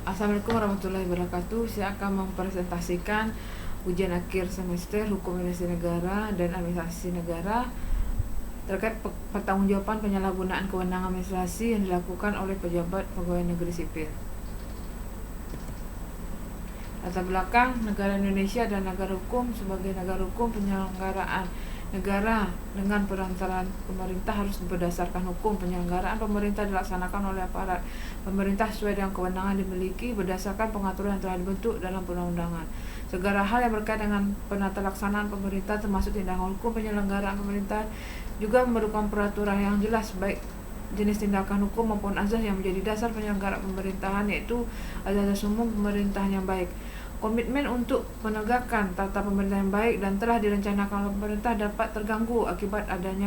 Assalamualaikum warahmatullahi wabarakatuh. Saya akan mempresentasikan ujian akhir semester Hukum Administrasi Negara dan Administrasi Negara terkait pertanggungjawaban penyalahgunaan kewenangan administrasi yang dilakukan oleh pejabat pegawai negeri sipil. Latar belakang negara Indonesia dan negara hukum. Sebagai negara hukum, penyelenggaraan negara dengan perantaraan pemerintah harus berdasarkan hukum. Penyelenggaraan pemerintah dilaksanakan oleh aparat pemerintah sesuai dengan kewenangan dimiliki berdasarkan pengaturan yang telah dibentuk dalam perundang-undangan. Segala hal yang berkait dengan penata laksanaan pemerintah termasuk tindakan hukum penyelenggaraan pemerintah juga memerlukan peraturan yang jelas, baik jenis tindakan hukum maupun azas yang menjadi dasar penyelenggaraan pemerintahan, yaitu azas umum pemerintahan yang baik. Komitmen untuk menegakkan tata pemerintahan yang baik dan telah direncanakan oleh pemerintah dapat terganggu akibat adanya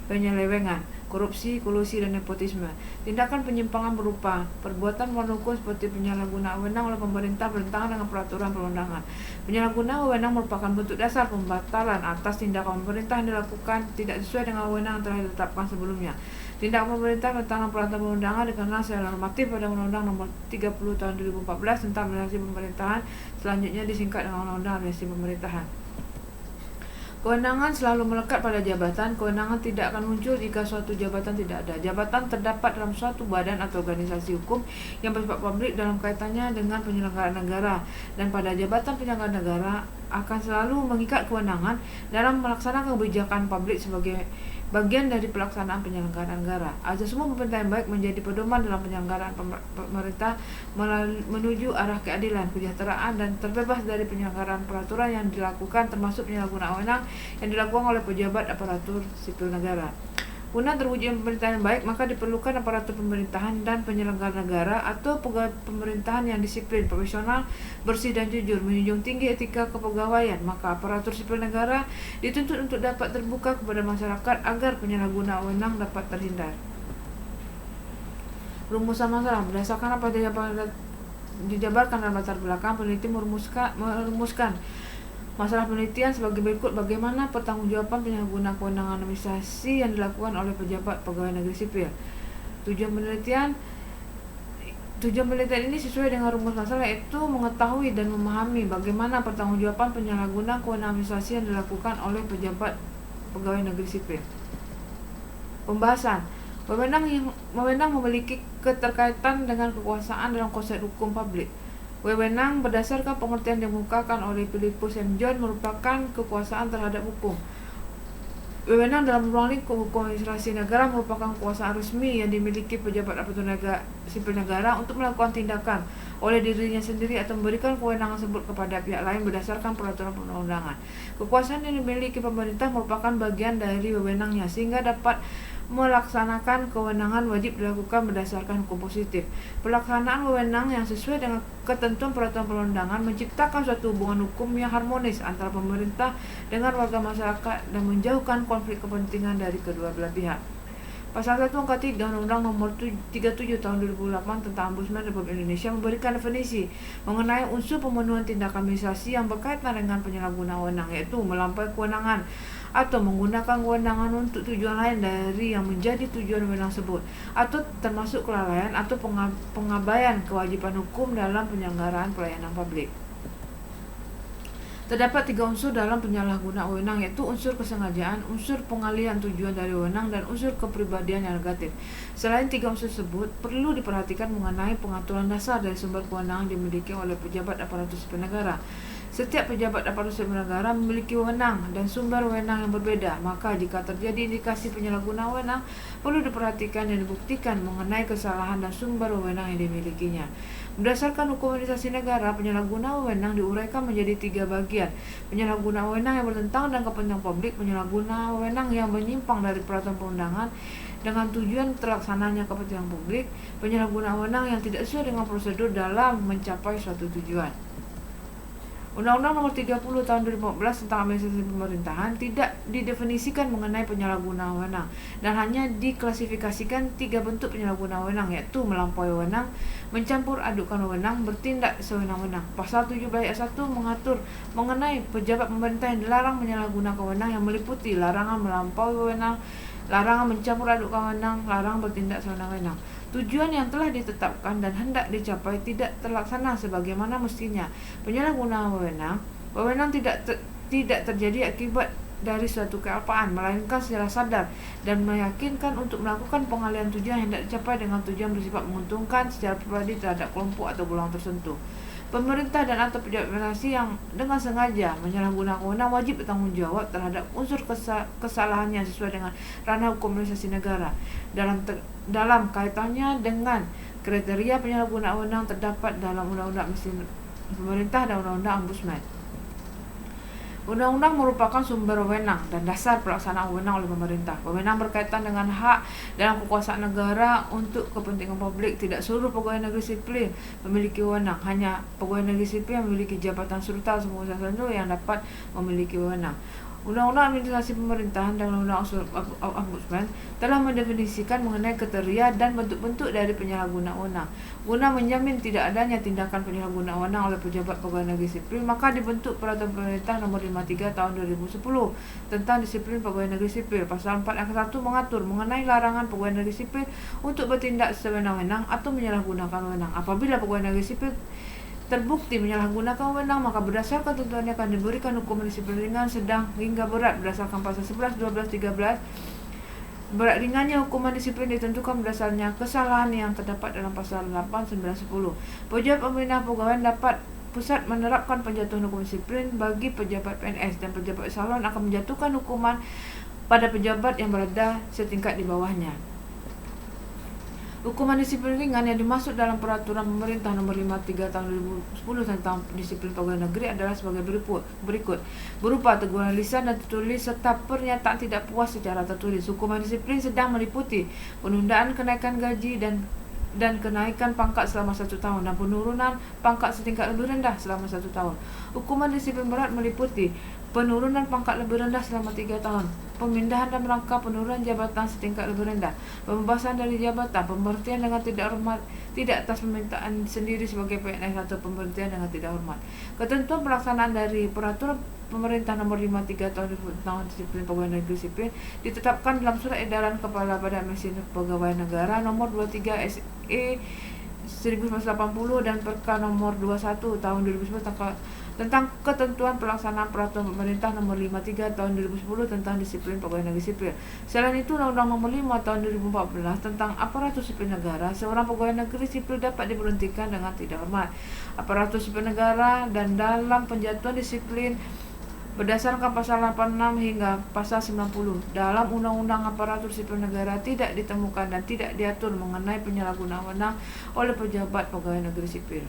penyelewengan, korupsi, kolusi, dan nepotisme. Tindakan penyimpangan berupa perbuatan melawan hukum seperti penyalahgunaan wewenang oleh pemerintah bertentangan dengan peraturan perundangan. Penyalahgunaan wewenang merupakan bentuk dasar pembatalan atas tindakan pemerintah yang dilakukan tidak sesuai dengan wewenang yang telah ditetapkan sebelumnya. Tindakan pemerintah bertentangan peraturan perundangan dikenal secara normatif pada Undang-Undang Nomor 30 Tahun 2014 tentang Administrasi Pemerintahan, selanjutnya disingkat dengan Undang-Undang Administrasi Pemerintahan. Kewenangan selalu melekat pada jabatan. Kewenangan tidak akan muncul jika suatu jabatan tidak ada. Jabatan terdapat dalam suatu badan atau organisasi hukum yang bersifat publik dalam kaitannya dengan penyelenggaraan negara, dan pada jabatan penyelenggaraan negara akan selalu mengikat kewenangan dalam melaksanakan kebijakan publik sebagai bagian dari pelaksanaan penyelenggaraan negara. Azas umum pemerintah yang baik menjadi pedoman dalam penyelenggaraan pemerintah menuju arah keadilan, kesejahteraan, dan terbebas dari penyelenggaraan peraturan yang dilakukan, termasuk penyalahgunaan wewenang yang dilakukan oleh pejabat aparatur sipil negara. Guna terwujudnya pemerintahan yang baik, maka diperlukan aparatur pemerintahan dan penyelenggara negara atau pegawai pemerintahan yang disiplin, profesional, bersih, dan jujur, menjunjung tinggi etika kepegawaian. Maka aparatur sipil negara dituntut untuk dapat terbuka kepada masyarakat agar penyalahgunaan wewenang dapat terhindar. Rumusan masalah berdasarkan apa dijabarkan dalam latar belakang, peneliti merumuskan masalah penelitian sebagai berikut. Bagaimana pertanggungjawaban penyalahgunaan kewenangan administrasi yang dilakukan oleh pejabat pegawai negeri sipil. Tujuan penelitian ini sesuai dengan rumus masalah, yaitu mengetahui dan memahami bagaimana pertanggungjawaban penyalahgunaan kewenangan administrasi yang dilakukan oleh pejabat pegawai negeri sipil. Pembahasan. Wewenang memiliki keterkaitan dengan kekuasaan dalam konsep hukum publik. Wewenang berdasarkan pengertian yang dikemukakan oleh Philippus M. John merupakan kekuasaan terhadap hukum. Wewenang dalam ruang lingkup hukum administrasi negara merupakan kekuasaan resmi yang dimiliki pejabat aparatur sipil negara untuk melakukan tindakan oleh dirinya sendiri atau memberikan kewenangan tersebut kepada pihak lain berdasarkan peraturan perundang-undangan. Kekuasaan yang dimiliki pemerintah merupakan bagian dari wewenangnya, sehingga dapat melaksanakan kewenangan wajib dilakukan berdasarkan hukum positif. Pelaksanaan wewenang yang sesuai dengan ketentuan peraturan perundangan menciptakan suatu hubungan hukum yang harmonis antara pemerintah dengan warga masyarakat dan menjauhkan konflik kepentingan dari kedua belah pihak. Pasal 1 Angka 3 Undang-Undang Nomor 37 Tahun 2008 tentang Ombudsman Republik Indonesia memberikan definisi mengenai unsur pemenuhan tindakan administrasi yang berkaitan dengan penyalahgunaan wewenang, yaitu melampaui kewenangan atau menggunakan kewenangan untuk tujuan lain dari yang menjadi tujuan wewenang tersebut, atau termasuk kelalaian atau pengabaian kewajiban hukum dalam penyelenggaraan pelayanan publik. Terdapat 3 unsur dalam penyalahgunaan wewenang, yaitu unsur kesengajaan, unsur pengalihan tujuan dari wewenang, dan unsur kepribadian yang negatif. Selain 3 unsur tersebut, perlu diperhatikan mengenai pengaturan dasar dari sumber kewenangan dimiliki oleh pejabat aparatur sipil negara. Setiap pejabat aparatur sipil negara memiliki wewenang dan sumber wewenang yang berbeda, maka jika terjadi indikasi penyalahgunaan wewenang, perlu diperhatikan dan dibuktikan mengenai kesalahan dan sumber wewenang yang dimilikinya. Berdasarkan hukum administrasi negara, penyalahgunaan wewenang diuraikan menjadi 3 bagian. Penyalahgunaan wewenang yang bertentangan dengan kepentingan publik, penyalahgunaan wewenang yang menyimpang dari peraturan perundangan dengan tujuan terlaksananya kepentingan publik, penyalahgunaan wewenang yang tidak sesuai dengan prosedur dalam mencapai suatu tujuan. Undang-Undang Nomor 30 Tahun 2014 tentang Administrasi Pemerintahan tidak didefinisikan mengenai penyalahgunaan wewenang dan hanya diklasifikasikan 3 bentuk penyalahgunaan wewenang, yaitu melampaui wewenang, mencampur adukan wewenang, bertindak sewenang-wenang. Pasal 17 ayat 1 mengatur mengenai pejabat pemerintah yang dilarang menyalahgunakan wewenang yang meliputi larangan melampaui wewenang, larangan mencampur adukan wewenang, larangan bertindak sewenang-wenang. tujuan yang telah ditetapkan dan hendak dicapai tidak terlaksana sebagaimana mestinya. Penyalahgunaan wewenang tidak terjadi akibat dari suatu kealpaan, melainkan secara sadar dan meyakinkan untuk melakukan pengalihan tujuan yang hendak dicapai dengan tujuan bersifat menguntungkan secara pribadi terhadap kelompok atau golongan tertentu. Pemerintah dan atau pejabat administrasi yang dengan sengaja menyalahgunakan wewenang wajib bertanggung jawab terhadap unsur kesalahannya sesuai dengan ranah hukum administrasi negara. Dalam kaitannya dengan kriteria penyalahgunaan wewenang terdapat dalam Undang-Undang Pemerintah dan Undang-Undang Ombudsman. Undang-undang merupakan sumber wewenang dan dasar pelaksanaan wewenang oleh pemerintah. Wewenang berkaitan dengan hak dalam kekuasaan negara untuk kepentingan publik. Tidak seluruh pegawai negeri sipil memiliki wewenang. Hanya pegawai negeri sipil yang memiliki jabatan serta semua tertentu yang dapat memiliki wewenang. Undang-Undang Administrasi Pemerintahan dan Undang-Undang Ombudsman telah mendefinisikan mengenai kriteria dan bentuk-bentuk dari penyalahgunaan wewenang. Guna menjamin tidak adanya tindakan penyalahgunaan wewenang oleh pejabat pegawai negeri sipil, maka dibentuk Peraturan Pemerintah Nomor 53 Tahun 2010 tentang Disiplin Pegawai Negeri Sipil. Pasal 4 ayat 1 mengatur mengenai larangan pegawai negeri sipil untuk bertindak sewenang-wenang atau menyalahgunakan wewenang. Apabila pegawai negeri sipil terbukti menyalahgunakan wewenang, maka berdasarkan ketentuannya akan diberikan hukuman disiplin ringan, sedang hingga berat berdasarkan pasal 11, 12, 13. Berat ringannya hukuman disiplin ditentukan berdasarnya kesalahan yang terdapat dalam pasal 8, 9, 10. Pejabat pembina pegawai dapat pusat menerapkan penjatuhan hukuman disiplin bagi pejabat PNS dan pejabat eselon akan menjatuhkan hukuman pada pejabat yang berada setingkat di bawahnya. Hukuman disiplin ringan yang dimaksud dalam Peraturan Pemerintah Nomor 53 Tahun 2010 tentang Disiplin Pegawai Negeri adalah sebagai berikut. Berupa teguran lisan dan tertulis serta pernyataan tidak puas secara tertulis. Hukuman disiplin sedang meliputi penundaan kenaikan gaji dan kenaikan pangkat selama 1 tahun dan penurunan pangkat setingkat lebih rendah selama 1 tahun. Hukuman disiplin berat meliputi penurunan pangkat lebih rendah selama 3 tahun, pemindahan dalam rangka penurunan jabatan setingkat lebih rendah, pembebasan dari jabatan, pemberhentian dengan tidak hormat, tidak atas permintaan sendiri sebagai PNS atau pemberhentian dengan tidak hormat. Ketentuan pelaksanaan dari Peraturan Pemerintah Nomor 53 Tahun 2000 tentang Disiplin Pegawai Negeri Sipil ditetapkan dalam Surat Edaran Kepala Badan Administrasi Pegawai Negara Nomor 23 SE 1980 dan Perka Nomor 21 Tahun 2010 tentang ketentuan pelaksanaan Peraturan Pemerintah Nomor 53 Tahun 2010 tentang Disiplin Pegawai Negeri Sipil. Selain itu, Undang-Undang Nomor 5 Tahun 2014 tentang Aparatur Sipil Negara, seorang pegawai negeri sipil dapat diberhentikan dengan tidak hormat. Aparatur sipil negara dan dalam penjatuhan disiplin berdasarkan pasal 86 hingga pasal 90 dalam Undang-Undang Aparatur Sipil Negara tidak ditemukan dan tidak diatur mengenai penyalahgunaan wewenang oleh pejabat pegawai negeri sipil.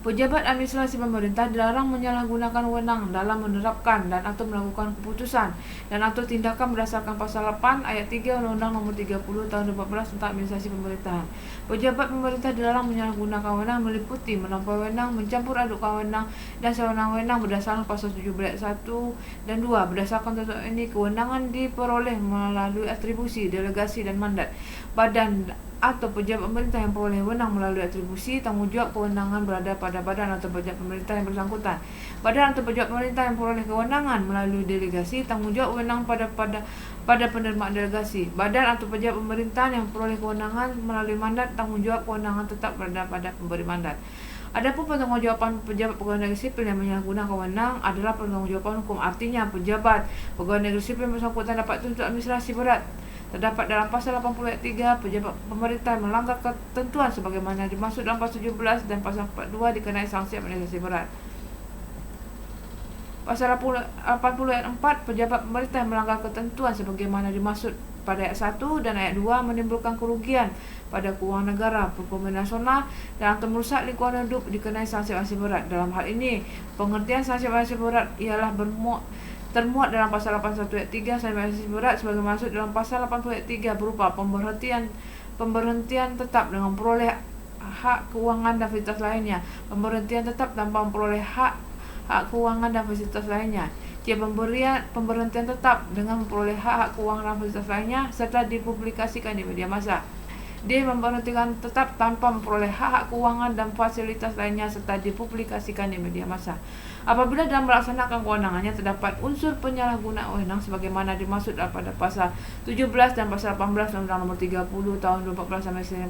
Pejabat administrasi pemerintah dilarang menyalahgunakan wewenang dalam menerapkan dan atau melakukan keputusan dan atau tindakan berdasarkan pasal 8 ayat 3 Undang-Undang Nomor 30 Tahun 2014 tentang Administrasi Pemerintahan. Pejabat pemerintah dilarang menyalahgunakan wewenang meliputi melampaui wewenang, mencampur adukkan wewenang dan sewenang-wenang berdasarkan pasal 17 ayat 1 dan 2. Berdasarkan ketentuan ini, kewenangan diperoleh melalui atribusi, delegasi dan mandat. Badan atau pejabat pemerintah yang peroleh wewenang melalui atribusi, tanggungjawab kewenangan berada pada badan atau pejabat pemerintah yang bersangkutan. Badan atau pejabat pemerintah yang peroleh kewenangan melalui delegasi, tanggungjawab wewenang pada penerimaan delegasi. Badan atau pejabat pemerintah yang peroleh kewenangan melalui mandat, tanggungjawab kewenangan tetap berada pada pemberi mandat. Adapun pertanggungjawaban pejabat pegawai negeri sipil yang menyalahgunakan wewenang adalah pertanggungjawaban hukum. Artinya, pejabat pegawai negeri sipil yang bersangkutan dapat tuntut administrasi berat. Terdapat dalam pasal 80 ayat 3, pejabat pemerintah melanggar ketentuan sebagaimana dimaksud dalam pasal 17 dan pasal 42 dikenai sanksi administrasi berat. Pasal 80 ayat 4, pejabat pemerintah yang melanggar ketentuan sebagaimana dimaksud pada ayat 1 dan ayat 2 menimbulkan kerugian pada keuangan negara, perekonomian nasional dan atau merusak lingkungan hidup dikenai sanksi administrasi berat. Dalam hal ini, pengertian sanksi administrasi berat ialah termuat dalam pasal 81 ayat 3 sanksi administrasi berat sebagai maksud dalam pasal 80 ayat 3 berupa pemberhentian tetap dengan memperoleh hak keuangan dan fasilitas lainnya, pemberhentian tetap tanpa memperoleh hak keuangan dan fasilitas lainnya, pemberhentian tetap dengan memperoleh hak keuangan dan fasilitas lainnya serta dipublikasikan di media massa. D. Memberhentikan tetap tanpa memperoleh hak-hak keuangan dan fasilitas lainnya serta dipublikasikan di media massa. Apabila dalam melaksanakan kewenangannya terdapat unsur penyalahgunaan wewenang sebagaimana dimaksud pada pasal 17 dan pasal 18 Undang-Undang Nomor 30 Tahun 2014 sampai